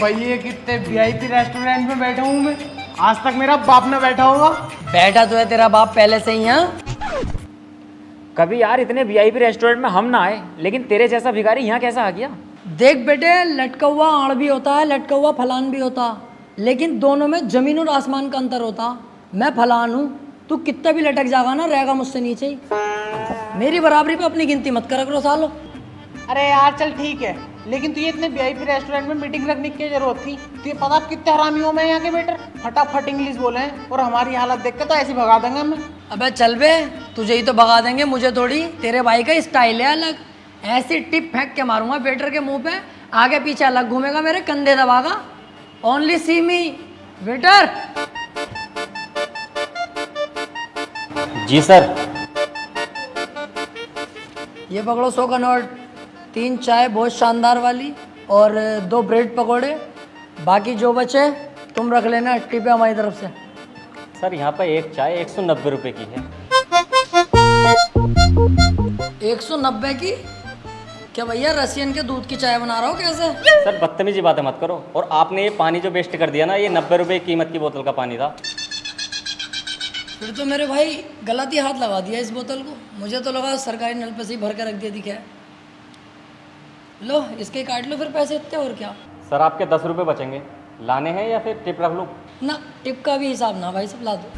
भाई ये कितने वीआईपी रेस्टोरेंट में बैठा हूँ मैं, आज तक मेरा बाप ना बैठा होगा। बैठा तो है तेरा बाप पहले से ही। यहाँ कभी यार इतने वीआईपी रेस्टोरेंट में हम ना आए, लेकिन तेरे जैसा भिखारी यहाँ कैसा आ गया? देख बेटे, लटका हुआ आड़ भी होता है, लटका हुआ फलान भी होता, लेकिन दोनों में जमीन और आसमान का अंतर होता। मैं फलान हूँ, तू कितना भी लटक जाएगा ना, रहेगा मुझसे नीचे ही। मेरी बराबरी पे अपनी गिनती मत करा करो सालो। अरे यार चल ठीक है, लेकिन तुझे इतने वीआईपी रेस्टोरेंट में मीटिंग रखने की क्या जरूरत थी? तुझे पता आप कितने हरामी हो मैं यहाँ के वेटर, फटाफट इंग्लिश बोले हैं और हमारी हालत देख के तो ऐसे भगा देंगे हमें। अबे चल बे, तुझे ही तो भगा देंगे, मुझे थोड़ी। तेरे भाई का स्टाइल है अलग, ऐसी टिप फेंक के मारूंगा वेटर के मुंह पे, आगे पीछे अलग घूमेगा, मेरे कंधे दबागा। ओनली सी मी वेटर। जी सर। ये पकड़ो 100 का नोट, 3 चाय बहुत शानदार वाली और 2 ब्रेड पकोड़े, बाकी जो बचे तुम रख लेना, टिप है हमारी तरफ से। सर यहाँ पर एक चाय 190 रुपये की है। 190 की? क्या भैया रसियन के दूध की चाय बना रहा हो कैसे? सर बदतमीजी बातें मत करो, और आपने ये पानी जो वेस्ट कर दिया ना, ये 90 रुपये कीमत की बोतल का पानी था। फिर तो मेरे भाई गलत ही हाथ लगा दिया इस बोतल को, मुझे तो लगा सरकारी नल पे से ही भर के रख दिया दिखा है। लो इसके काट लो फिर पैसे इतने, और क्या। सर आपके 10 रुपये बचेंगे, लाने हैं या फिर टिप रख लूँ? ना टिप का भी हिसाब ना भाई, सब ला दो।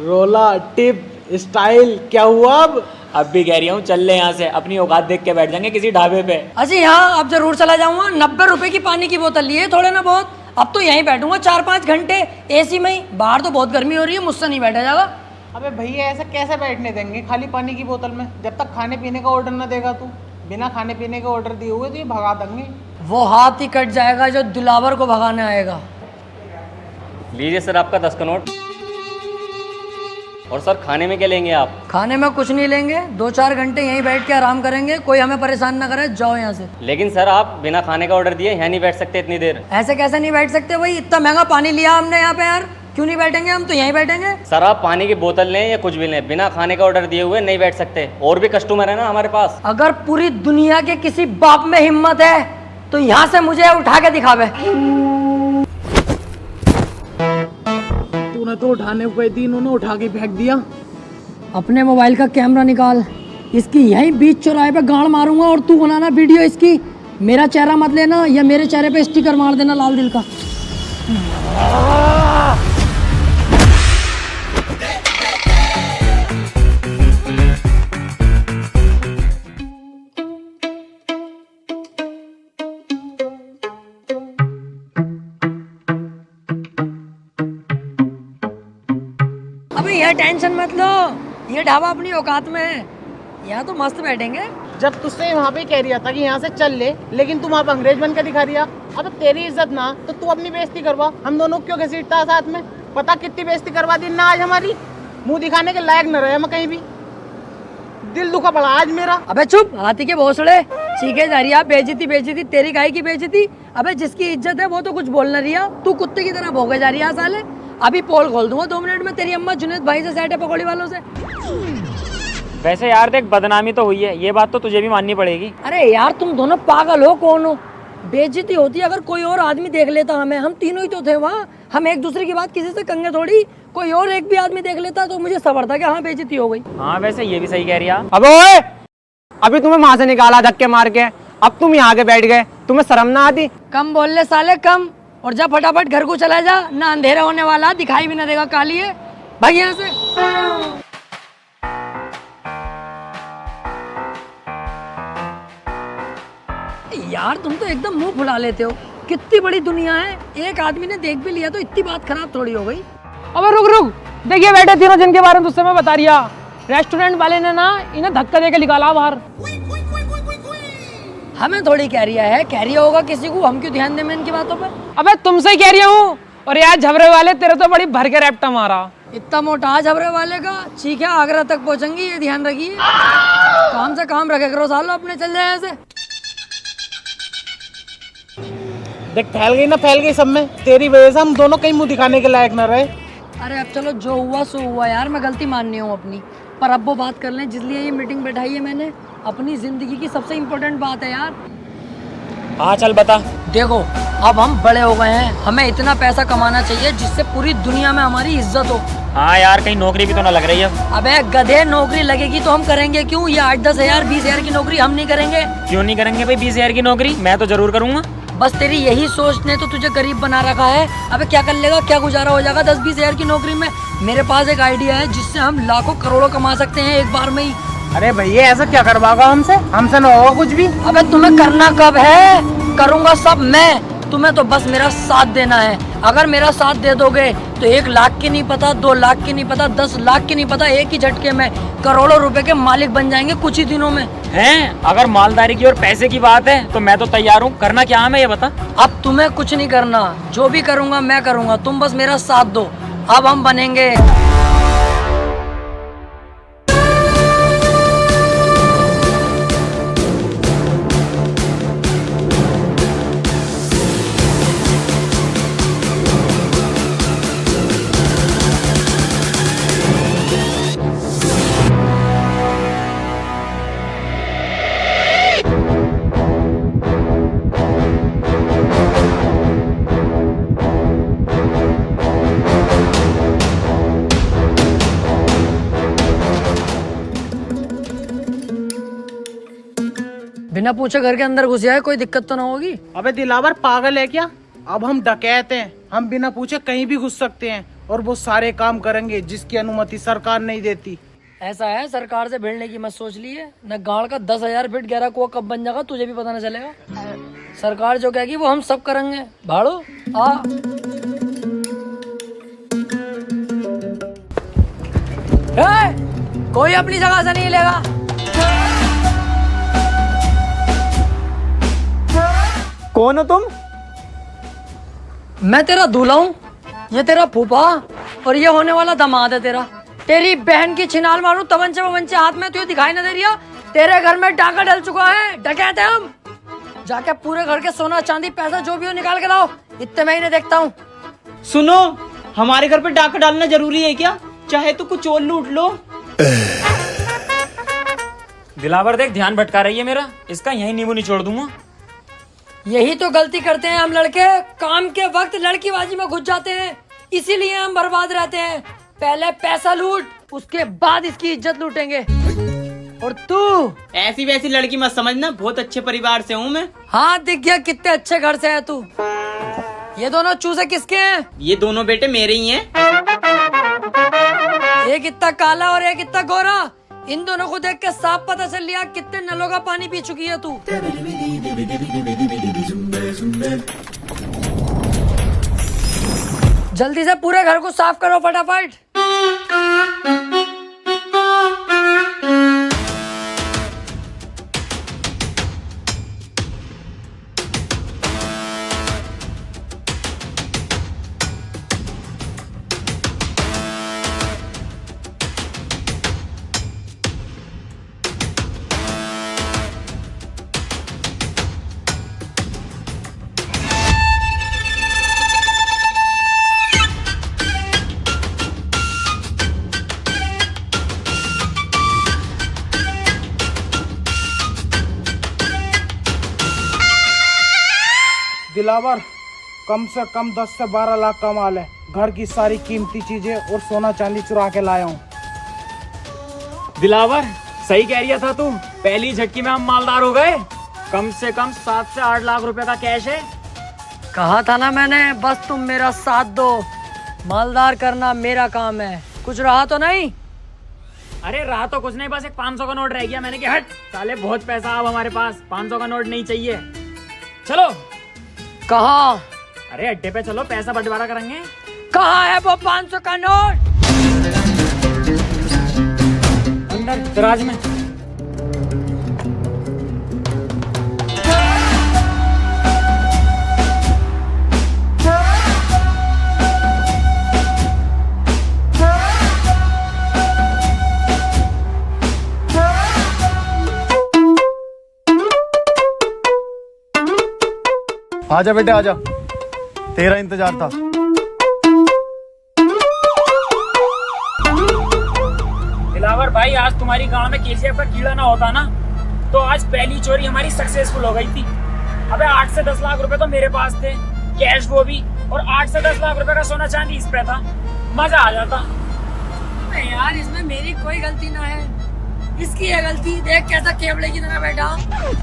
रोला टिप स्टाइल क्या हुआ अब भी कह रही हूँ चल ले यहाँ से, अपनी औकात देख के बैठ जाएंगे किसी ढाबे पे। अजी हाँ, अब जरूर चला जाऊंगा। 90 रुपए की पानी की बोतल लिए थोड़े ना बहुत, अब तो यहीं बैठूंगा 4-5 घंटे एसी में ही। बाहर तो बहुत गर्मी हो रही है, मुझसे नहीं बैठा जाएगा। अबे भैया ऐसे कैसे बैठने देंगे खाली पानी की बोतल में, जब तक खाने पीने का ऑर्डर ना देगा तू। बिना खाने पीने के ऑर्डर दिए हुए तो ये भगा देंगे। वो हाथ ही कट जाएगा जो दिलावर को भगाने आएगा। लीजिए सर आपका 10 का नोट। और सर खाने में क्या लेंगे आप? खाने में कुछ नहीं लेंगे, 2-4 घंटे यहीं बैठ के आराम करेंगे, कोई हमें परेशान ना करे, जाओ यहाँ से। लेकिन सर आप बिना खाने का ऑर्डर दिए यहाँ नहीं बैठ सकते इतनी देर। ऐसे कैसे नहीं बैठ सकते भाई, इतना महंगा पानी लिया हमने यहाँ पे यार, क्यों नहीं बैठेंगे? हम तो यहीं बैठेंगे। सर आप पानी की बोतल लें या कुछ भी लें, बिना खाने का ऑर्डर दिए हुए नहीं बैठ सकते, और भी कस्टमर है ना हमारे पास। अगर पूरी दुनिया के किसी बाप में हिम्मत है तो यहाँ से मुझे उठा के दिखावे। तूने तो उठाने को दी, इन्होंने उठा के फेंक दिया। अपने मोबाइल का कैमरा निकाल, इसकी यहीं बीच चौराहे पे गाड़ मारूंगा और तू बनाना वीडियो इसकी। मेरा चेहरा मत लेना, या मेरे चेहरे पे स्टिकर मार देना लाल दिल का। अबे यह टेंशन मत लो, ये ढाबा अपनी औकात में है, यहाँ तो मस्त बैठेंगे। जब तुझसे वहाँ पे कह रिया था कि यहाँ से चल ले, लेकिन तुम वहाँ पे अंग्रेज बन के दिखा रिया। अब तेरी इज्जत ना तो तू अपनी बेइज्जती करवा, हम दोनों क्यों घसीटता है साथ में? पता कितनी बेइज्जती करवा दी ना आज हमारी, मुंह दिखाने के लायक न रहे हम कहीं भी। दिल दुखा पड़ा आज मेरा। अबे चुप, हाथी के भोसड़े सीखे जा रही है। बेइज्जती बेइज्जती तेरी गाय की बेइज्जती। अबे जिसकी इज्जत है वो तो कुछ बोल न रही है, तू कुत्ते की तरह भोगे जा रही है साले। अभी पोल खोल दूंगा 2 मिनट में, तेरी अम्मा जुनेद भाई से सेट है पकौड़ी वालों से। वैसे यार देख, बदनामी तो हुई है, ये बात तो तुझे भी माननी पड़ेगी। अरे यार तुम दोनों पागल हो, कौन हो? बेइज्जती होती अगर कोई और आदमी देख लेता हमें, हम तीनों ही तो थे वहाँ, हम एक दूसरे की बात किसी से कंगे थोड़ी। कोई और एक भी आदमी देख लेता तो मुझे सबर था कि हाँ बेइज्जती हो गई। हाँ वैसे ये भी सही कह रही है। अब ओए, अभी तुम्हें वहां से निकाला धक्के मार के, अब तुम यहाँ के बैठ गए, तुम्हें शर्म ना आती? कम बोल ले साले कम, और जा फटाफट घर को चला जा, ना अंधेरा होने वाला, दिखाई भी ना देगा काली है। भाई यहाँ से। यार तुम तो एकदम मुंह फुला लेते हो, कितनी बड़ी दुनिया है, एक आदमी ने देख भी लिया तो इतनी बात खराब थोड़ी हो गई। अब रुक रुक, देखिए बैठे तीनों जिनके बारे में तुझसे मैं बता रिया, रेस्टोरेंट वाले ने ना इन्हें धक्का देके निकाला बाहर। हमें थोड़ी कह रिया है, कह रिया होगा किसी को, हम क्यों ध्यान दें इनकी बातों पर? अबे तुमसे ही कह रही हूँ, और यार झबरे वाले तेरे तो बड़ी भर के रैप्टा मारा। इतना मोटा झबरे वाले का ठीक है, आगरा तक पहुंचेंगी, ये ध्यान रखिए। काम से काम रखे करो सालो अपने, चल जाए ऐसे। देख फैल गई ना, फैल गई सब में, तेरी वजह से हम दोनों कहीं मुंह दिखाने के लायक न रहे। अरे अब चलो जो हुआ सो हुआ यार, मैं गलती माननी हूँ अपनी, पर अब वो बात कर लें जिसलिए ये मीटिंग बैठाई है मैंने, अपनी जिंदगी की सबसे इम्पोर्टेंट बात है यार। हाँ चल बता। देखो अब हम बड़े हो गए हैं, हमें इतना पैसा कमाना चाहिए जिससे पूरी दुनिया में हमारी इज्जत हो। हाँ यार, कहीं नौकरी भी तो ना लग रही है। अबे गधे, नौकरी लगेगी तो हम करेंगे क्यों? ये 8-10 हजार 20 हजार की नौकरी हम नहीं करेंगे। क्यों नहीं करेंगे भाई? 20 हजार की नौकरी मैं तो जरूर करूंगा। बस तेरी यही सोच ने तो तुझे गरीब बना रखा है। अबे क्या कर लेगा, क्या गुजारा हो जाएगा 10-20 हजार की नौकरी में? मेरे पास एक आइडिया है जिससे हम लाखों करोड़ों कमा सकते हैं एक बार में ही। अरे भैया ऐसा क्या करवाओगे हमसे? हमसे ना होगा कुछ भी। अबे तुम्हें करना कब है? करूंगा सब मैं, तुम्हें तो बस मेरा साथ देना है। अगर मेरा साथ दे दोगे तो 1 लाख की नहीं पता, 2 लाख की नहीं पता, 10 लाख की नहीं पता, एक ही झटके में करोड़ों रुपए के मालिक बन जाएंगे कुछ ही दिनों में। हैं? अगर मालदारी की और पैसे की बात है तो मैं तो तैयार हूँ। करना क्या हमें ये बता। अब तुम्हें कुछ नहीं करना, जो भी करूंगा मैं करूंगा, तुम बस मेरा साथ दो। अब हम बनेंगे। बिना पूछे घर के अंदर घुस जाए, कोई दिक्कत तो ना होगी? अबे दिलावर पागल है क्या? अब हम डकैत हैं, हम बिना पूछे कहीं भी घुस सकते हैं और वो सारे काम करेंगे जिसकी अनुमति सरकार नहीं देती। ऐसा है, सरकार से भिड़ने की मत सोच ली है। न गाड़ का 10,000 फीट गहरा कुआं कब बन जाएगा तुझे भी पता न चलेगा। सरकार जो कहेगी वो हम सब करेंगे। भाड़ो आ। कोई अपनी जगह से नहीं लेगा। कौन हो तुम? मैं तेरा दूल्हा हूँ, ये तेरा फूफा और ये होने वाला दामाद है तेरा। तेरी बहन की छिनाल मारूं तवंचे ववंचे हाथ में, तुझे दिखाई न दे रही? तेरे घर में डाका डल चुका है, डकैत है हम। जाके पूरे घर के सोना चांदी पैसा जो भी हो निकाल के लाओ, इतने मैं ही नहीं देखता हूँ। सुनो, हमारे घर पे डाका डालना जरूरी है क्या? चाहे तो कुछ और लूट लो। दिलावर देख, ध्यान भटका रही है मेरा। इसका यही नींबू निचोड़ दूंगा। यही तो गलती करते हैं हम लड़के, काम के वक्त लड़कीबाजी में घुस जाते हैं, इसीलिए हम बर्बाद रहते हैं। पहले पैसा लूट, उसके बाद इसकी इज्जत लूटेंगे। और तू ऐसी वैसी लड़की मत समझना, बहुत अच्छे परिवार से हूँ मैं। हाँ दिख गया कितने अच्छे घर से है तू। ये दोनों चूजे किसके हैं? ये दोनों बेटे मेरे ही हैं। एक इतना काला और एक इतना गोरा। इन दोनों को देख के साफ पता चल लिया कितने नलों का पानी पी चुकी है तू। जल्दी से पूरे घर को साफ करो फटाफट। दिलावर कम से कम 10 से 12 लाख का माल है। घर की सारी कीमती चीजें और सोना चांदी चुरा के लाया हूँ। दिलावर सही कह रही था तू, पहली झटकी में हम मालदार हो गए। कम से कम 7 से 8 लाख रुपए का कैश है। कहा था ना मैंने, बस तुम मेरा साथ दो, मालदार करना मेरा काम है। कुछ रहा तो नहीं? अरे रहा तो कुछ नहीं, बस एक 500 का नोट रह गया। मैंने कहा हट साले, बहुत पैसा अब हमारे पास, 500 का नोट नहीं चाहिए। चलो। कहाँ? अरे अड्डे पे चलो, पैसा बंटवारा करेंगे। कहाँ है वो 500 का नोट? अंदर दराज में। आजा बेटे आजा, तेरा इंतजार था। दिलावर भाई, आज तुम्हारी गांव में केसीएफ का कीड़ा ना होता ना तो आज पहली चोरी हमारी सक्सेसफुल हो गई थी। अबे 8 से 10 लाख रुपए तो मेरे पास थे, कैश वो भी, और 8 से 10 लाख रुपए का सोना चांदी इस पे था। मजा आ जाता। अबे यार इसमें मेरी कोई गलती ना है, इसकी है गलती। देख कैसा केवड़े की तरह बैठा।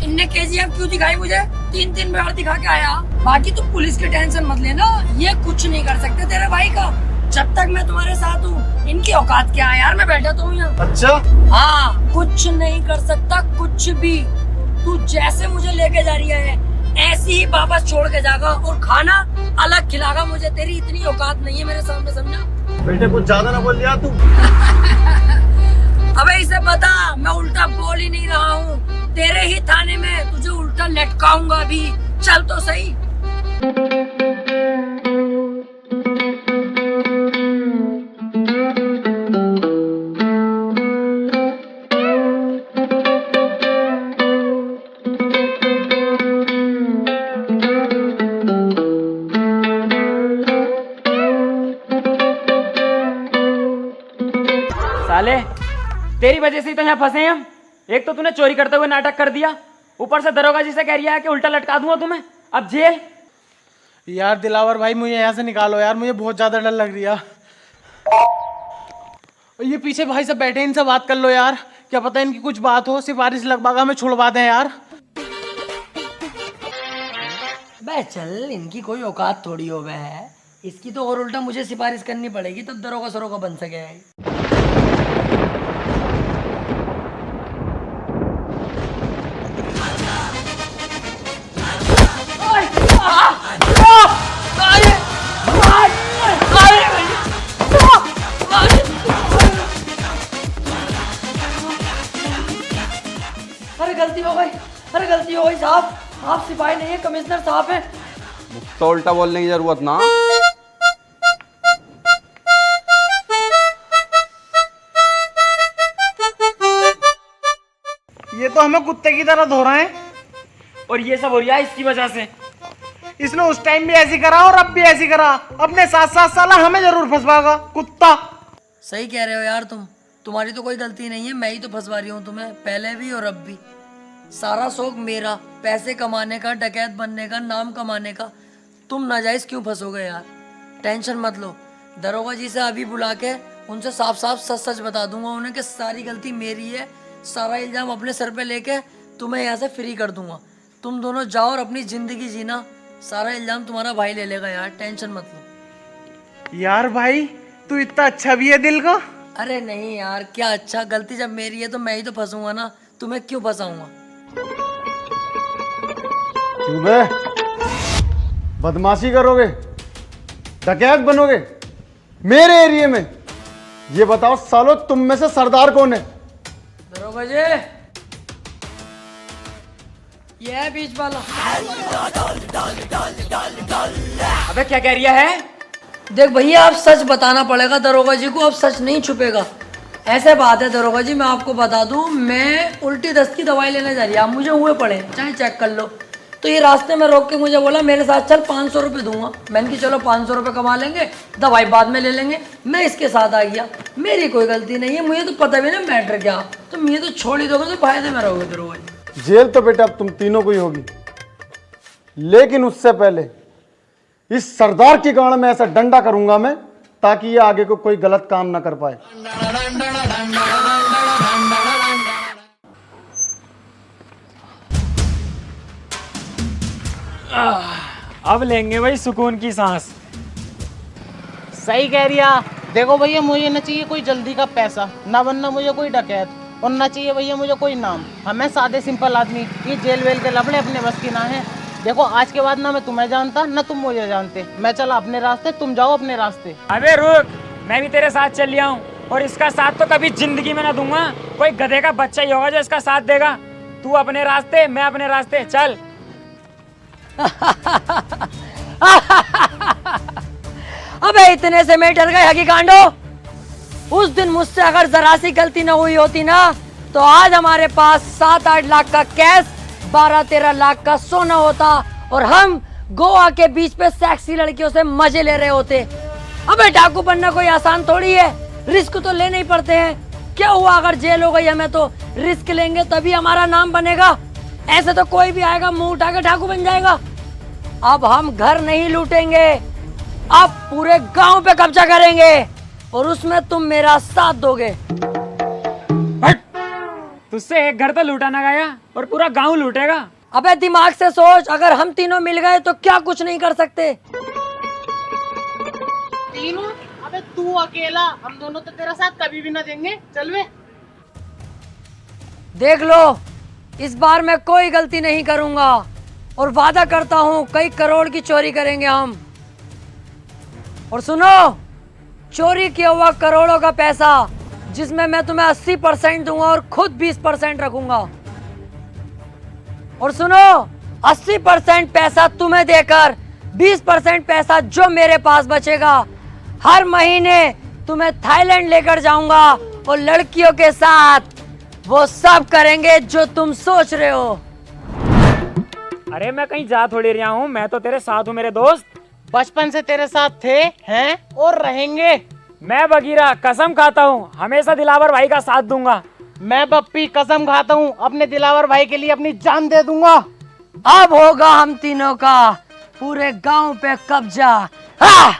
इनने केजीएफ क्यों दिखाई मुझे? 3 बार दिखा के आया। बाकी तू पुलिस की टेंशन मत लेना, ये कुछ नहीं कर सकते तेरे भाई का। जब तक मैं तुम्हारे साथ हूँ, इनकी औकात क्या है यार, मैं बैठा तो हूँ यहाँ। अच्छा हाँ, कुछ नहीं कर सकता कुछ भी। तू जैसे मुझे लेके जा रही है ऐसे ही वापस छोड़ के जाएगा, और खाना अलग खिलागा मुझे। तेरी इतनी औकात नहीं है मेरे सामने, समझा? बेटे कुछ ज्यादा ना बोल दिया तू। अबे इसे बता, मैं उल्टा बोल ही नहीं रहा हूँ। तेरे ही थाने में तुझे उल्टा लटकाऊंगा अभी। चल तो सही। साले तेरी वजह से ही तो यहाँ फंसे हैं हम। एक तो तूने चोरी करते हुए नाटक कर दिया, ऊपर से दरोगा जी से कह रहा है कि उल्टा लटका दूंगा तुम्हें, अब जेल। यार दिलावर भाई मुझे यहाँ से निकालो यार, मुझे बहुत ज्यादा डर लग रही है। ये पीछे भाई सब बैठे, इनसे बात कर लो यार, क्या पता इनकी कुछ बात हो, सिफारिश लगवागा हमें छुड़वा दें यार। बे चल, इनकी कोई औकात थोड़ी हो बे है। इसकी तो और उल्टा मुझे सिफारिश करनी पड़ेगी तब दरोगा सरोगा बन सके। अरे गलती हो गई, अरे गलती हो गई साहब। आप सिपाही नहीं है, कमिश्नर साहब है। तो उल्टा बोलने की जरूरत ना। ये तो हमें कुत्ते की तरह धो रहे हैं, और ये सब हो रहा है इसकी वजह से। इसने उस टाइम भी ऐसी करा और अब भी ऐसी करा। अपने साथ साला हमें जरूर फंसवाएगा कुत्ता। सही कह रहे हो यार तुम, तुम्हारी तो कोई गलती नहीं है, मैं ही तो फंसवा रही हूँ तुम्हें, पहले भी और अब भी। सारा शौक मेरा, पैसे कमाने का, डकैत बनने का, नाम कमाने का। तुम नाजायज क्यों फंसोगे यार? टेंशन मत लो, दरोगा जी से अभी बुला के उनसे साफ साफ सच सच बता दूंगा उन्हें कि सारी गलती मेरी है। सारा इल्जाम अपने सर पे लेके तुम्हें यहाँ से फ्री कर दूंगा। तुम दोनों जाओ और अपनी जिंदगी जीना, सारा इल्जाम तुम्हारा भाई ले लेगा यार, टेंशन मत लो। यार भाई तू इतना अच्छा भी है दिल का। अरे नहीं यार, क्या अच्छा, गलती जब मेरी है तो मैं ही तो फंसूंगा ना, तुम्हें क्यों फंसाऊंगा? क्यों बे बदमाशी करोगे, डकैत बनोगे मेरे एरिया में? ये बताओ सालो तुम में से सरदार कौन है? दरोगा जी, ये है बीच वाला। अबे क्या कह रहा है? देख भैया, आप सच बताना पड़ेगा दरोगा जी को, अब सच नहीं छुपेगा। ऐसे बात है दरोगा जी, मैं आपको बता दूं, मैं उल्टी दस्त की दवाई लेने जा रही है, आप मुझे हुए पड़े चाहे चेक कर लो। तो ये रास्ते में रोक के मुझे बोला मेरे साथ चल, 500 रुपये दूंगा। मैंने कि चलो 500 रुपये कमा लेंगे, दवाई बाद में ले लेंगे। मैं इसके साथ आ गया, मेरी कोई गलती नहीं है, मुझे तो पता भी ना मैटर क्या। तो मुझे तो छोड़ ही दोगे तो फायदे में रहोगे दरोगा जी। जेल तो बेटा अब तुम तीनों को ही होगी, लेकिन उससे पहले इस सरदार की गाड़ में ऐसा डंडा करूंगा मैं, ताकि ये आगे को कोई गलत काम ना कर पाए। अब लेंगे भाई सुकून की सांस। सही कह रही है। देखो भैया, मुझे ना चाहिए कोई जल्दी का पैसा, ना बनना मुझे कोई डकैत, और ना चाहिए भैया मुझे कोई नाम। हमें सादे सिंपल आदमी, ये जेल वेल के लफड़े अपने बस की ना है। देखो आज के बाद ना मैं तुम्हें जानता ना तुम मुझे जानते, मैं चला अपने रास्ते, तुम जाओ अपने रास्ते। अबे रुक, मैं भी तेरे साथ चल लिया हूँ, और इसका साथ तो कभी जिंदगी में ना दूंगा। कोई गधे का बच्चा ही होगा जो इसका साथ देगा। तू अपने रास्ते, मैं अपने रास्ते, चल। अबे इतने से मैं डर गए हकी कांडो। उस दिन मुझसे अगर जरा सी गलती न हुई होती ना, तो आज हमारे पास 7-8 लाख का कैश, 12-13 लाख का सोना होता, और हम गोवा के बीच पे सेक्सी लड़कियों से मजे ले रहे होते। अबे डाकू बनना कोई आसान थोड़ी है, रिस्क तो लेने ही पड़ते हैं। क्या हुआ अगर जेल हो गई हमें, तो रिस्क लेंगे तभी हमारा नाम बनेगा। ऐसे तो कोई भी आएगा मुंह उठा के डाकू बन जाएगा। अब हम घर नहीं लूटेंगे, अब पूरे गांव पे कब्जा करेंगे और उसमें तुम मेरा साथ दोगे। तुझसे एक घर तो लूटा ना गया और पूरा गांव लूटेगा। अबे दिमाग से सोच, अगर हम तीनों मिल गए तो क्या कुछ नहीं कर सकते। तीनों? अबे तू अकेला, हम दोनों तो तेरा साथ कभी भी ना देंगे। चल वे। देख लो, इस बार मैं कोई गलती नहीं करूंगा और वादा करता हूं कई करोड़ की चोरी करेंगे हम। और सुनो, चोरी किया हुआ करोड़ों का पैसा जिसमें मैं तुम्हें 80% दूंगा और खुद 20% रखूंगा। और सुनो, 80% पैसा तुम्हें देकर 20% पैसा जो मेरे पास बचेगा, हर महीने तुम्हें थाईलैंड लेकर जाऊंगा और लड़कियों के साथ वो सब करेंगे जो तुम सोच रहे हो। अरे मैं कहीं जा थोड़ी रहा हूँ, मैं तो तेरे साथ हूँ मेरे दोस्त। बचपन से तेरे साथ थे, हैं और रहेंगे। मैं बगीरा कसम खाता हूँ हमेशा दिलावर भाई का साथ दूंगा। मैं बप्पी कसम खाता हूँ अपने दिलावर भाई के लिए अपनी जान दे दूंगा। अब होगा हम तीनों का पूरे गांव पे कब्जा। हाँ!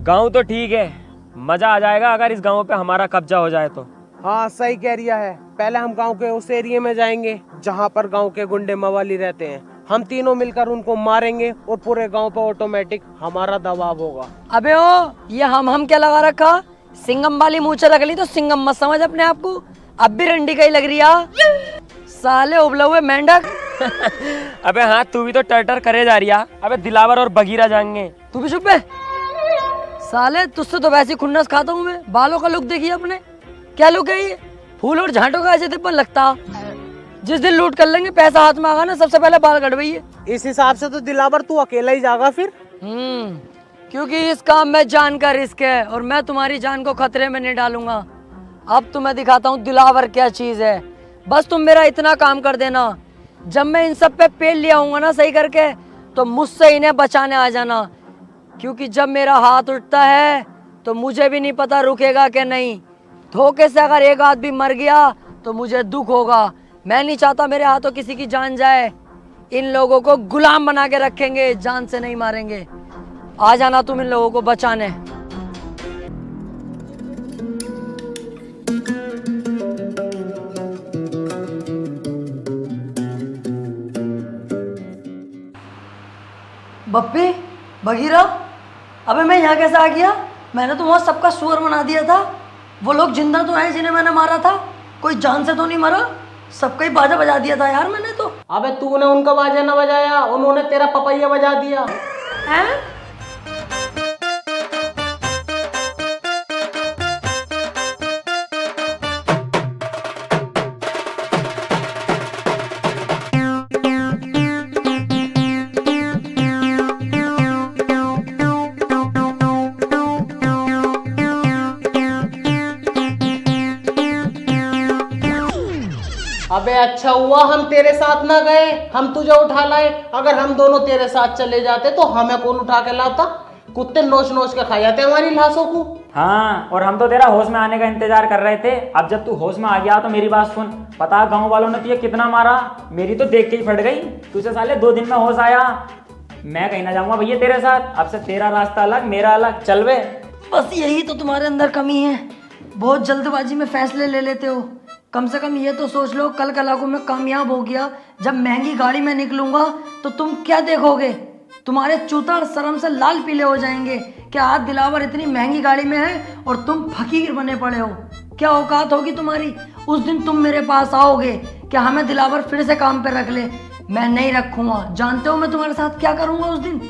गांव तो ठीक है, मजा आ जाएगा अगर इस गांव पे हमारा कब्जा हो जाए तो। हाँ सही कह रिया है। पहले हम गांव के उस एरिया में जाएंगे जहाँ पर गांव के गुंडे मवाली रहते हैं। हम तीनों मिलकर उनको मारेंगे और पूरे गांव पर ऑटोमेटिक हमारा दबाव होगा। अबे ओ, ये हम क्या लगा रखा? सिंगम वाली मूछें रख ली तो सिंगम मत समझ अपने आप को। अब भी रंडी का ही लग रही है साले उबले हुए मेंढक। अबे हाँ, तू भी तो टर्टर करे जा रिया। अबे दिलावर और बगीरा जाएंगे। तू भी चुप है साले, तुझसे तो वैसी खुन्नस खाता हूँ मैं। बालों का लुक देखिए अपने, क्या लुक है ये? फूल और झांटों का ऐसे तिब्बन लगता। जिस दिन लूट कर लेंगे, पैसा हाथ में आगा ना, सबसे पहले बाल कटवाइए। इस हिसाब से तो दिलावर तू अकेला ही जाएगा फिर। क्योंकि इस काम में जान का रिस्क है और मैं तुम्हारी जान को खतरे में नहीं डालूंगा। अब तो मैं दिखाता हूँ दिलावर क्या चीज है। बस तुम मेरा इतना काम कर देना, जब मैं इन सब पे पेल लिया हूँ ना सही करके, तो मुझसे इन्हें बचाने आ जाना। क्योंकि जब मेरा हाथ उठता है तो मुझे भी नहीं पता रुकेगा कि नहीं। धोखे से अगर एक आदमी मर गया तो मुझे दुख होगा। मैं नहीं चाहता मेरे हाथों किसी की जान जाए। इन लोगों को गुलाम बना के रखेंगे, जान से नहीं मारेंगे। आ जाना तुम इन लोगों को बचाने। बप्पी, बगीरा, अबे मैं यहाँ कैसे आ गया? मैंने तो वहाँ सबका सुअर बना दिया था। वो लोग जिंदा तो हैं जिन्हें मैंने मारा था, कोई जान से तो नहीं मरा। सबका ही बाजा बजा दिया था यार मैंने तो। अबे तूने उनका बाजा ना बजाया, उन्होंने तेरा पपैया बजा दिया। हैं? अबे अच्छा हुआ हम तेरे साथ ना गए, हम तुझे उठा लाए। अगर हम दोनों तेरे साथ चले जाते तो हमें कौन उठा के लाता? कुत्ते नोच नोच के खा जाते हमारी लाशों को। हाँ, और हम तो तेरा होश में आने का इंतजार कर रहे थे। अब जब तू होश में आ गया तो मेरी बात सुन। पता गांव वालों ने तुझे कितना मारा, मेरी तो देख के ही फट गई। तुझे साले 2 दिन में होश आया। मैं कहीं ना जाऊंगा भैया तेरे साथ। अब से तेरा रास्ता अलग, मेरा अलग। चल वे। बस यही तो तुम्हारे अंदर कमी है, बहुत जल्दबाजी में फैसले ले लेते हो। कम से कम ये तो सोच लो, कल कलाको में कामयाब हो गया, जब महंगी गाड़ी में निकलूंगा तो तुम क्या देखोगे? तुम्हारे चूतर शर्म से लाल पीले हो जाएंगे। क्या आज दिलावर इतनी महंगी गाड़ी में है और तुम फकीर बने पड़े हो? क्या औकात होगी तुम्हारी? उस दिन तुम मेरे पास आओगे, क्या हमें दिलावर फिर से काम पे रख ले? मैं नहीं रखूंगा। जानते हो मैं तुम्हारे साथ क्या करूंगा उस दिन?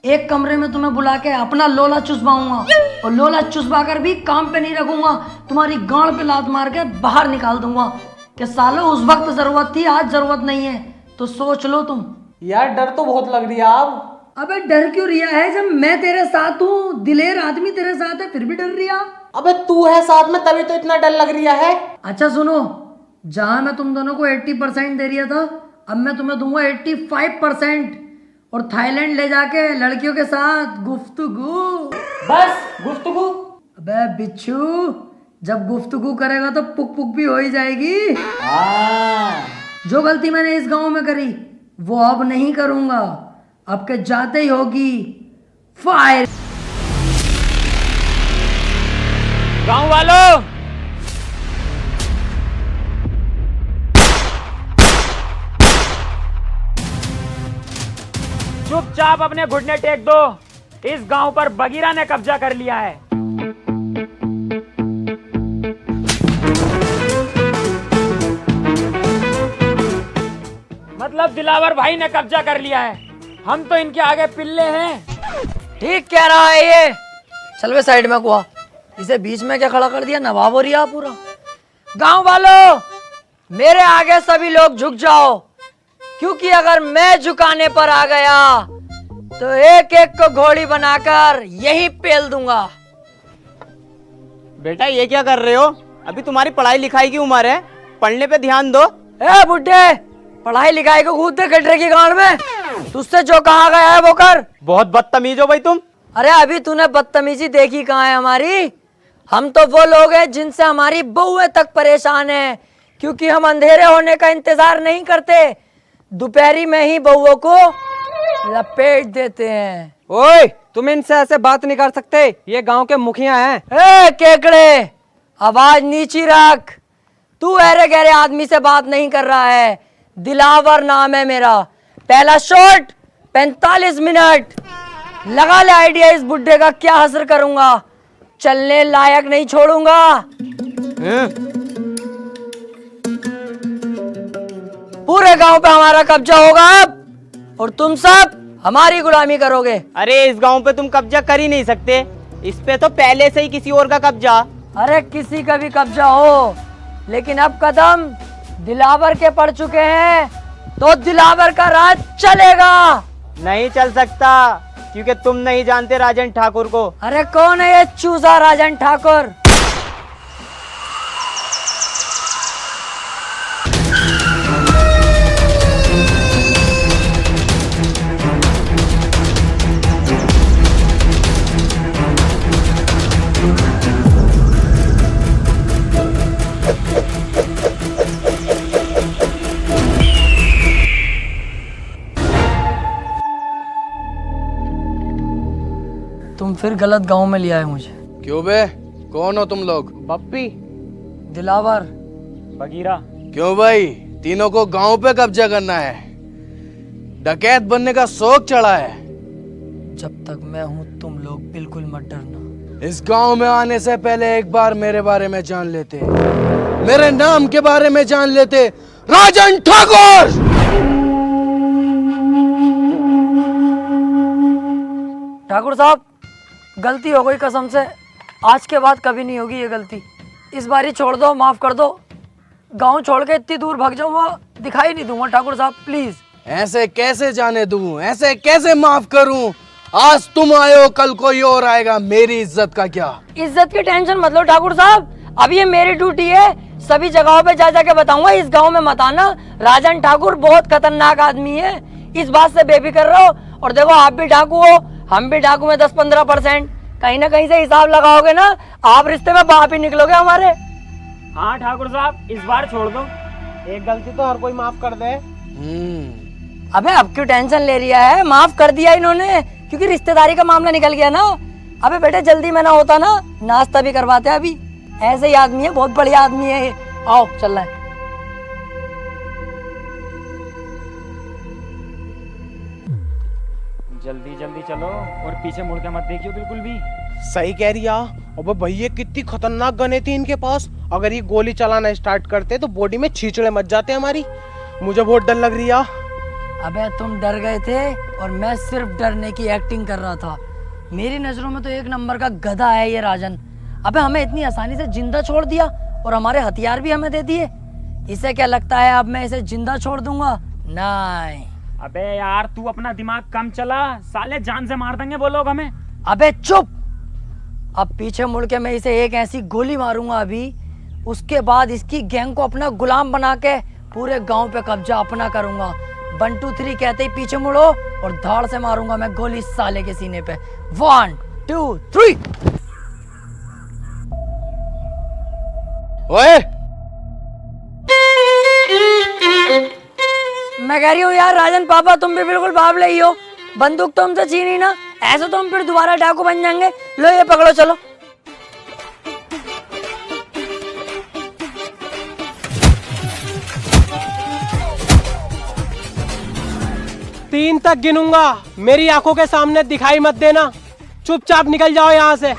एक कमरे में तुम्हें बुला के अपना लोला चुसवाऊंगा और लोला चुसवा कर भी काम पे नहीं रखूंगा। तुम्हारी गांड पे लात मार के बाहर निकाल दूंगा कि सालों उस वक्त जरूरत थी, आज जरूरत नहीं है। तो सोच लो तुम। यार डर तो बहुत लग रही है। अब अबे डर क्यों रिया है जब मैं तेरे साथ हूँ? दिलेर आदमी तेरे साथ है फिर भी डर रिया? अबे तू है साथ में तभी तो इतना डर लग रहा है। अच्छा सुनो, जहां मैं तुम दोनों को 80% दे रिया था, अब मैं तुम्हें दूंगा 85%, और थाईलैंड ले जाके लड़कियों के साथ गुफ्तगू। बस गुफ्तगू? अबे बिच्छू, जब गुफ्तगू करेगा तो पुक पुक भी हो ही जाएगी। जो गलती मैंने इस गांव में करी वो अब नहीं करूंगा, अब के जाते ही होगी फायर। गांव वालों, चुपचाप अपने घुटने टेक दो। इस गांव पर बगीरा ने कब्जा कर लिया है। मतलब दिलावर भाई ने कब्जा कर लिया है। हम तो इनके आगे पिल्ले हैं। ठीक कह रहा है ये। चल वे साइड में कुआ, इसे बीच में क्या खड़ा कर दिया? नवाब हो रिया पूरा। गांव वालों, मेरे आगे सभी लोग झुक जाओ, क्योंकि अगर मैं झुकाने पर आ गया तो एक एक को घोड़ी बनाकर यही पेल दूंगा। बेटा ये क्या कर रहे हो? अभी तुम्हारी पढ़ाई लिखाई की उम्र है, पढ़ने पे ध्यान दो। ए बुड्ढे, पढ़ाई लिखाई को कूदते कटरे की गांड में, तुझसे जो कहा गया है वो कर। बहुत बदतमीज हो भाई तुम। अरे अभी तूने बदतमीजी देखी कहाँ है हमारी? हम तो वो लोग हैं जिनसे हमारी बहुएं तक परेशान है, क्योंकि हम अंधेरे होने का इंतजार नहीं करते, दोपहरी में ही बहुओं को लपेट देते हैं। ओए, तुम इनसे ऐसे बात नहीं कर सकते, ये गांव के मुखिया हैं। ए केकड़े, आवाज नीची रख। तू अरे गहरे आदमी से बात नहीं कर रहा है। दिलावर नाम है मेरा। पहला शॉट 45 मिनट। लगा ले आइडिया इस बुड्ढे का क्या हसर करूंगा, चलने लायक नहीं छोड़ूंगा। पूरे गांव पे हमारा कब्जा होगा अब, और तुम सब हमारी गुलामी करोगे। अरे इस गांव पे तुम कब्जा कर ही नहीं सकते, इस पे तो पहले से ही किसी और का कब्जा। अरे किसी का भी कब्जा हो, लेकिन अब कदम दिलावर के पड़ चुके हैं तो दिलावर का राज चलेगा। नहीं चल सकता, क्योंकि तुम नहीं जानते राजन ठाकुर को। अरे कौन है ये चूजा राजन ठाकुर? तुम फिर गलत गांव में लिया है मुझे। क्यों बे, कौन हो तुम लोग? बप्पी। दिलावर। बगीरा। क्यों भाई, तीनों को गांव पे कब्जा करना है? डकैत बनने का शौक चढ़ा है? जब तक मैं हूं तुम लोग बिल्कुल मत डरना। इस गांव में आने से पहले एक बार मेरे बारे में जान लेते, मेरे नाम के बारे में जान लेते। राजन ठाकुर। ठाकुर साहब, गलती हो गई कसम से, आज के बाद कभी नहीं होगी ये गलती। इस बारी छोड़ दो, माफ कर दो। गांव छोड़ के इतनी दूर भाग जाऊंगा, दिखाई नहीं दूंगा ठाकुर साहब, प्लीज। ऐसे कैसे जाने दूं, ऐसे कैसे माफ करूं? आज तुम आए हो, कल कोई और आएगा, मेरी इज्जत का क्या? इज्जत की टेंशन मत लो ठाकुर साहब, अब ये मेरी ड्यूटी है, सभी जगहों पे जा जाके बताऊंगा इस गांव में मत आना, राजन ठाकुर बहुत खतरनाक आदमी है, इस बात से बेफिक्र रहो। और देखो आप भी डाकू हो, हम भी डाकू में 10-15%, कहीं ना कहीं से हिसाब लगाओगे ना, आप रिश्ते में बाप ही निकलोगे हमारे। हाँ ठाकुर साहब, इस बार छोड़ दो। एक गलती तो हर कोई माफ कर दे। अबे अब क्यों टेंशन ले रिया है? माफ कर दिया इन्होंने, क्योंकि रिश्तेदारी का मामला निकल गया ना। अबे बेटे जल्दी में ना होता ना, नाश्ता भी करवाते अभी। ऐसे ही आदमी है, बहुत बढ़िया आदमी है ये। आओ चल रहा है। जल्दी जल्दी चलो और पीछे मुड़ के मत देखियो बिल्कुल भी। सही कह रही है। अबे भैया कितनी खतरनाक गने थी इनके पास, अगर ये गोली चलाना स्टार्ट करते तो बॉडी में छींचड़े मच जाते हमारी। मुझे बहुत डर लग रही है। अबे तुम डर गए थे और मैं सिर्फ डरने की एक्टिंग कर रहा था। मेरी नजरों में तो एक नंबर का गधा है ये राजन। अबे हमें इतनी आसानी से जिंदा छोड़ दिया और हमारे हथियार भी हमें दे दिए। इसे क्या लगता है अब मैं इसे जिंदा छोड़ दूंगा? नहीं। अबे यार तू अपना दिमाग कम चला, साले जान से मार देंगे वो लोग हमें। अबे चुप। अब पीछे मुड़ के मैं इसे एक ऐसी गोली मारूंगा अभी, उसके बाद इसकी गैंग को अपना गुलाम बना के पूरे गांव पे कब्जा अपना करूंगा। 1 2 3 कहते ही पीछे मुड़ो और धाड़ से मारूंगा मैं गोली साले के सीने पे। 1 2 3। ओए मैं कह रही हूँ यार राजन पापा, तुम भी बिल्कुल बावले ही हो। बंदूक तो हमसे छीनी ना, ऐसे तो हम फिर दोबारा डाकू बन जाएंगे। लो ये पकड़ो, चलो। तीन तक गिनूंगा, मेरी आंखों के सामने दिखाई मत देना, चुपचाप निकल जाओ यहाँ से।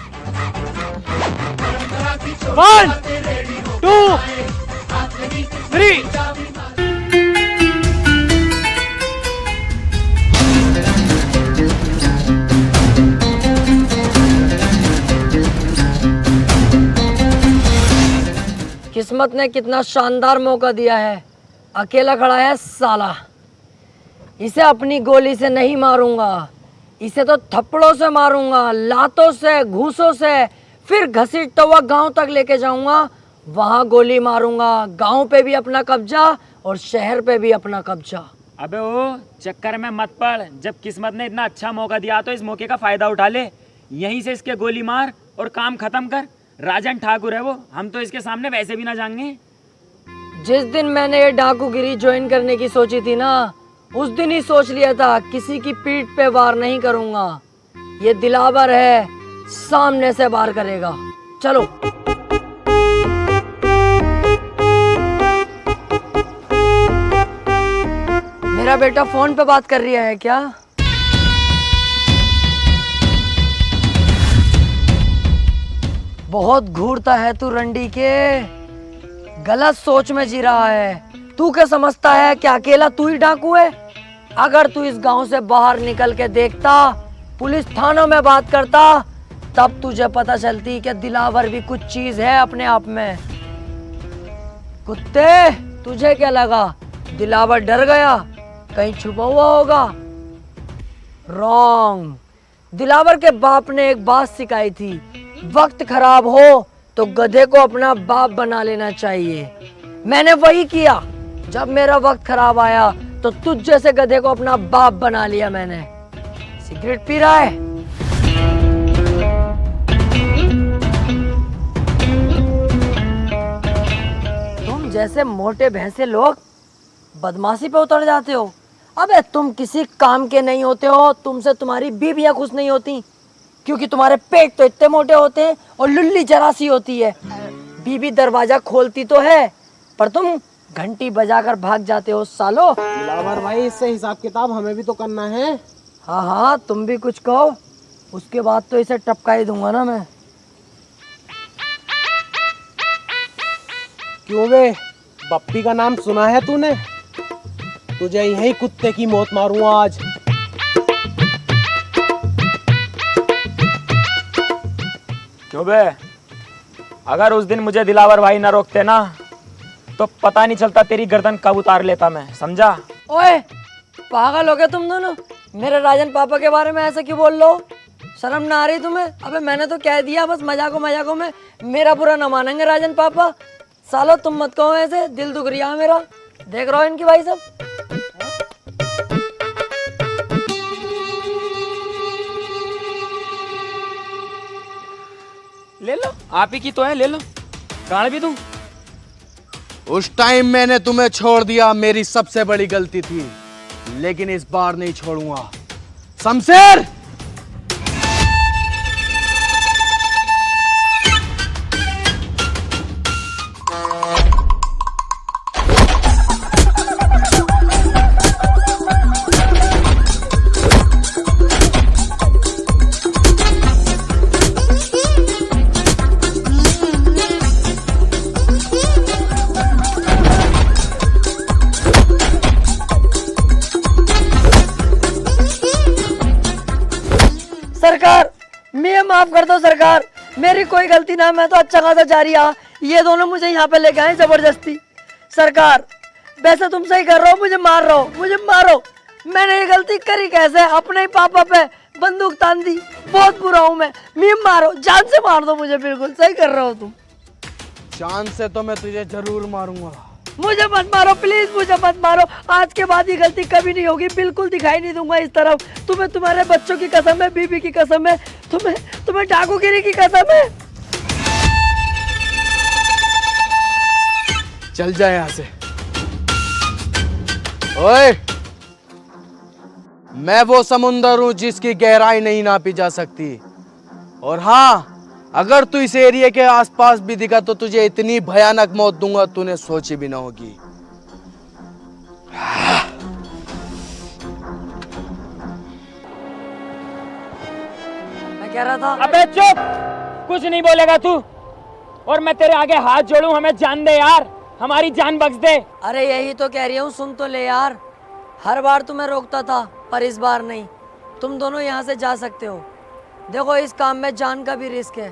1 2 3। किस्मत ने कितना शानदार मौका दिया है। अकेला खड़ा है साला। इसे अपनी गोली से नहीं मारूंगा, इसे तो थप्पड़ों से मारूंगा, लातों से, घूसों से, फिर घसीटता हुआ गांव तक लेके जाऊंगा, वहां गोली मारूंगा। गांव पे भी अपना कब्जा और शहर पे भी अपना कब्जा। अबे वो चक्कर में मत पड़, जब किस्मत ने इतना अच्छा मौका दिया तो इस मौके का फायदा उठा ले। यहीं से इसके गोली मार और काम खत्म कर। राजन ठाकुर है वो, हम तो इसके सामने वैसे भी ना जाएंगे। जिस दिन मैंने ये डाकूगिरी ज्वाइन करने की सोची थी ना, उस दिन ही सोच लिया था किसी की पीठ पे वार नहीं करूंगा। ये दिलावर है, सामने से वार करेगा। चलो। मेरा बेटा फोन पे बात कर रहा है क्या? बहुत घूरता है तू रंडी के, गलत सोच में जी रहा है। तू क्या समझता है कि अकेला तू ही डाकू है? अगर तू इस गांव से बाहर निकल के देखता, पुलिस थानों में बात करता, तब तुझे पता चलती कि दिलावर भी कुछ चीज है अपने आप में। कुत्ते, तुझे क्या लगा दिलावर डर गया? कहीं छुपा हुआ होगा? रॉन्ग। दिलावर के बाप ने एक बात सिखाई थी, वक्त खराब हो तो गधे को अपना बाप बना लेना चाहिए। मैंने वही किया। जब मेरा वक्त खराब आया तो तुझ जैसे गधे को अपना बाप बना लिया मैंने। सिगरेट पी रहा है? तुम जैसे मोटे भैंसे लोग बदमाशी पे उतर जाते हो। अबे तुम किसी काम के नहीं होते हो, तुमसे तुम्हारी बीवियां खुश नहीं होती, क्योंकि तुम्हारे पेट तो इतने मोटे होते हैं और लुल्ली जरा सी होती है। बीबी दरवाजा खोलती तो है, पर तुम घंटी बजाकर भाग जाते हो सालो। दिलावर भाई, इससे हिसाब किताब हमें भी तो करना है। हाँ हाँ, तुम भी कुछ कहो, उसके बाद तो इसे टपका ही दूंगा ना मैं। क्यों बे, बप्पी का नाम सुना है तूने? तुझे यही कुत्ते की मौत मारूंगा आज। क्यों बे, अगर उस दिन मुझे दिलावर भाई ना रोकते ना, तो पता नहीं चलता तेरी गर्दन कब उतार लेता मैं, समझा? ओए पागल हो गए तुम दोनों? मेरे राजन पापा के बारे में ऐसा क्यों बोल लो? शर्म ना आ रही तुम्हें? अबे मैंने तो कह दिया, बस मजाकों में मेरा बुरा ना मानेंगे राजन पापा। सालो तुम मत कहो ऐसे, दिल दुख रिया मेरा। देख रहा हो इनकी भाई सब। ले लो, आप ही की तो है, ले लो। गाड़ भी दूं? उस टाइम मैंने तुम्हें छोड़ दिया, मेरी सबसे बड़ी गलती थी, लेकिन इस बार नहीं छोड़ूंगा। शमशेर, सरकार, मैं माफ कर दो सरकार, मेरी कोई गलती ना, मैं तो अच्छा खासा जा रहा। ये दोनों मुझे यहाँ पे लेके आए जबरदस्ती। सरकार, वैसे तुम सही कर रहे हो, मुझे मार रहे हो, मुझे मारो, मैंने ये गलती करी कैसे? अपने ही पापा पे बंदूक तान दी। बहुत बुरा हूँ मैं। मीम मारो, जान से मार दो मुझे। बिल्कुल सही कर रहे हो तुम। जान से तो मैं तुझे जरूर मारूंगा। मुझे मत मारो प्लीज, मुझे मत मारो। आज के बाद ये गलती कभी नहीं होगी। बिल्कुल दिखाई नहीं दूंगा इस तरफ। तुम्हें तुम्हारे बच्चों की कसम है, बीबी की कसम है, तुम्हें डाकूगिरी की कसम है। चल जा यहाँ से। ओए, मैं वो समुंदर हूं जिसकी गहराई नहीं नापी जा सकती। और हाँ, अगर तू इस एरिया के आसपास भी दिखा तो तुझे इतनी भयानक मौत दूंगा तूने सोची भी ना होगी। मैं कह रहा था। अबे चुप, कुछ नहीं बोलेगा तू। और मैं तेरे आगे हाथ जोड़ूं, हमें जान दे यार, हमारी जान बख्श दे। अरे यही तो कह रही हूँ, सुन तो ले यार। हर बार तुम्हें रोकता था पर इस बार नहीं। तुम दोनों यहाँ से जा सकते हो। देखो इस काम में जान का भी रिस्क है।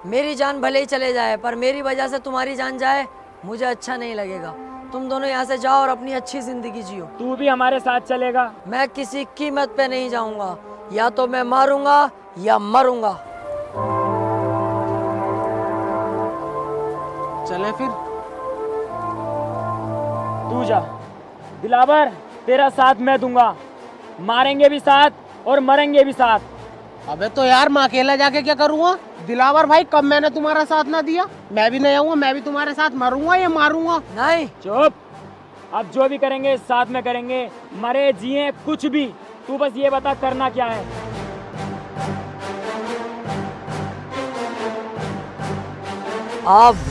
मेरी जान भले ही चले जाए पर मेरी वजह से तुम्हारी जान जाए मुझे अच्छा नहीं लगेगा। तुम दोनों यहाँ से जाओ और अपनी अच्छी जिंदगी जियो। तू भी हमारे साथ चलेगा? मैं किसी कीमत पे नहीं जाऊंगा। या तो मैं मारूंगा या मरूंगा। चले फिर। तू जा। दिलावर, तेरा साथ मैं दूंगा। मारेंगे भी साथ और मरेंगे भी साथ। अबे तो यार मैं अकेला जाके क्या करूँगा? दिलावर भाई, कब मैंने तुम्हारा साथ ना दिया? मैं भी नहीं आऊंगा, मैं भी तुम्हारे साथ मरूंगा या मारूंगा? नहीं। चुप। अब जो भी करेंगे साथ में करेंगे, मरे जिए कुछ भी। तू बस ये बता करना क्या है। अब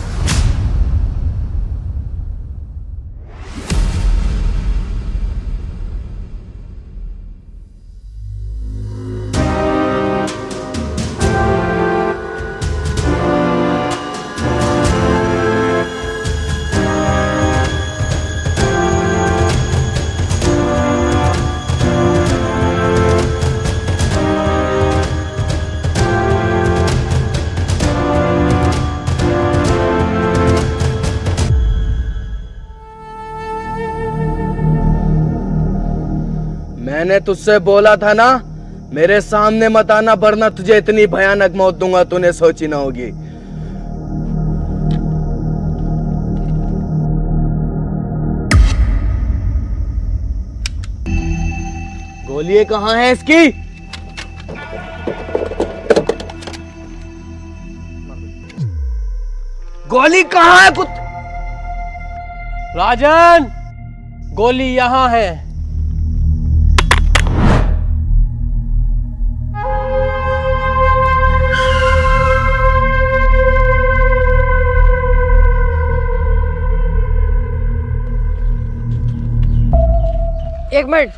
मैंने तुझसे बोला था ना, मेरे सामने मत आना वरना तुझे इतनी भयानक मौत दूंगा तूने सोची ना होगी। गोली कहाँ है इसकी? गोली कहाँ है? राजन, गोली यहाँ है। एक मिनट,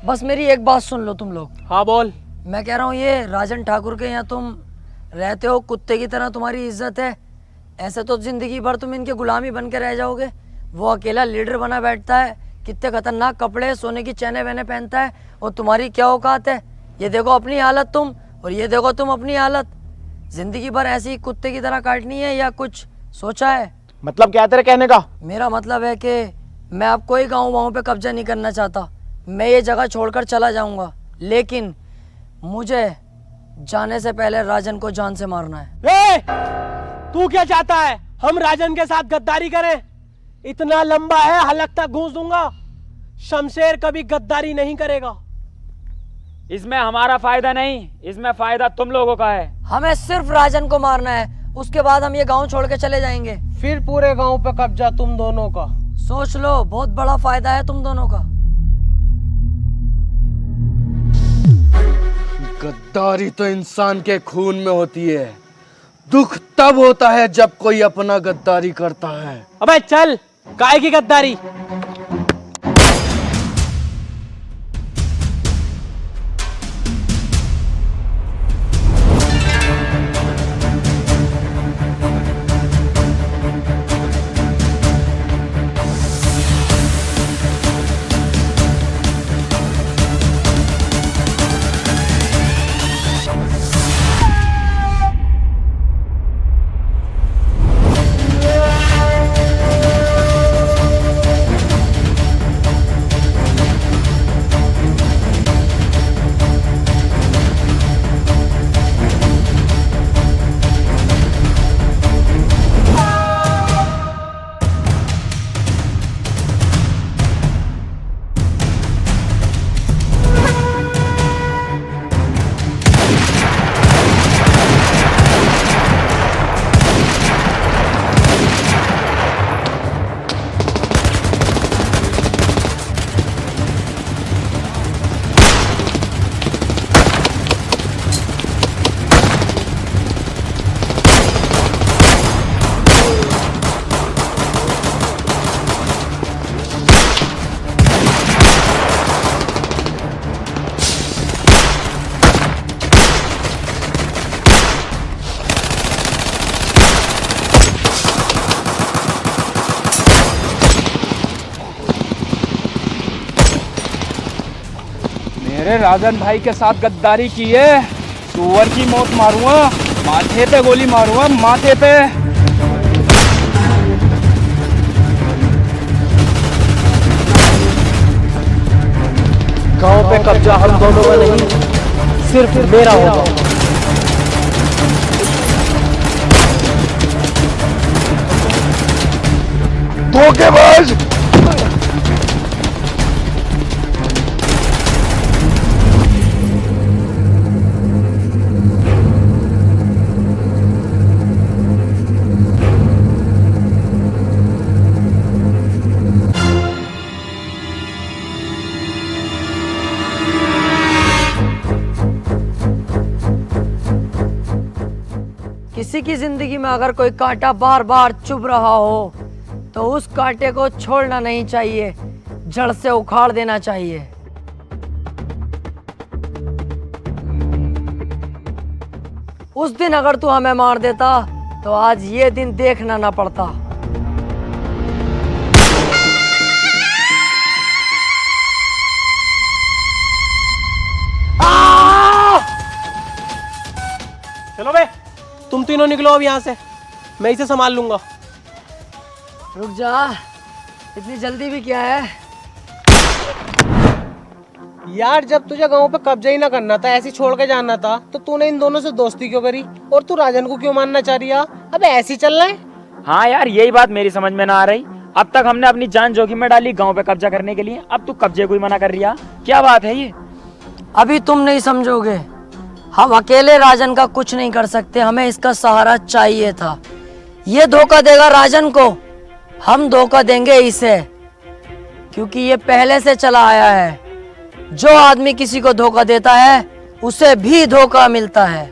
बस मेरी एक बात सुन लो तुम लोग। हाँ बोल। मैं कह रहा हूँ ये राजन ठाकुर के यहाँ तुम रहते हो, कुत्ते की तरह तुम्हारी इज्जत है। ऐसे तो जिंदगी भर तुम इनके गुलामी बन के रह जाओगे। वो अकेला लीडर बना बैठता है, कितने खतरनाक कपड़े, सोने की चैने वैने पहनता है, और तुम्हारी क्या औकात है? ये देखो अपनी हालत तुम, और ये देखो तुम अपनी हालत। जिंदगी भर ऐसी ही कुत्ते की तरह काटनी है या कुछ सोचा है? मतलब क्या तेरे कहने का? मेरा मतलब है कि मैं अब कोई गाँव वाँव पे कब्जा नहीं करना चाहता। मैं ये जगह छोड़कर चला जाऊंगा, लेकिन मुझे जाने से पहले राजन को जान से मारना है। तू क्या चाहता है? हम राजन के साथ गद्दारी करें? इतना लंबा है, हलक तक घूस दूंगा। शमशेर कभी गद्दारी नहीं करेगा। इसमें हमारा फायदा नहीं, इसमें फायदा तुम लोगों का है। हमें सिर्फ राजन को मारना है, उसके बाद हम ये गांव छोड़ के चले जाएंगे। फिर पूरे गांव पे कब्जा तुम दोनों का। सोच लो, बहुत बड़ा फायदा है तुम दोनों का। गद्दारी तो इंसान के खून में होती है। दुख तब होता है जब कोई अपना गद्दारी करता है। अबे चल, काहे की गद्दारी? मेरे राजन भाई के साथ गद्दारी की है, सुअर की मौत मारूंगा, माथे पे गोली मारूंगा, माथे पे। गांव पे कब्जा हम दोनों का नहीं, सिर्फ मेरा होगा। धोखेबाज! किसी की जिंदगी में अगर कोई कांटा बार बार चुभ रहा हो तो उस कांटे को छोड़ना नहीं चाहिए, जड़ से उखाड़ देना चाहिए। उस दिन अगर तू हमें मार देता तो आज ये दिन देखना ना पड़ता। चलो बे, तुम तीनों निकलो अब यहाँ से, मैं इसे संभाल लूंगा। रुक जा, इतनी जल्दी भी क्या है? यार जब तुझे गांव पे कब्जा ही ना करना था, ऐसे छोड़ के जाना था, तो तूने इन दोनों से दोस्ती क्यों करी? और तू राजन को क्यों मानना चाह रही है? अबे ऐसे ही चलना है? हाँ यार, यही बात मेरी समझ में ना आ रही। अब तक हमने अपनी जान जोखिम में डाली गांव पे कब्जा करने के लिए, अब तू कब्जे को ही मना कर रही है। क्या बात है ये? अभी तुम नहीं समझोगे। हम अकेले राजन का कुछ नहीं कर सकते, हमें इसका सहारा चाहिए था। ये धोखा देगा राजन को, हम धोखा देंगे इसे, क्योंकि ये पहले से चला आया है। जो आदमी किसी को धोखा देता है उसे भी धोखा मिलता है।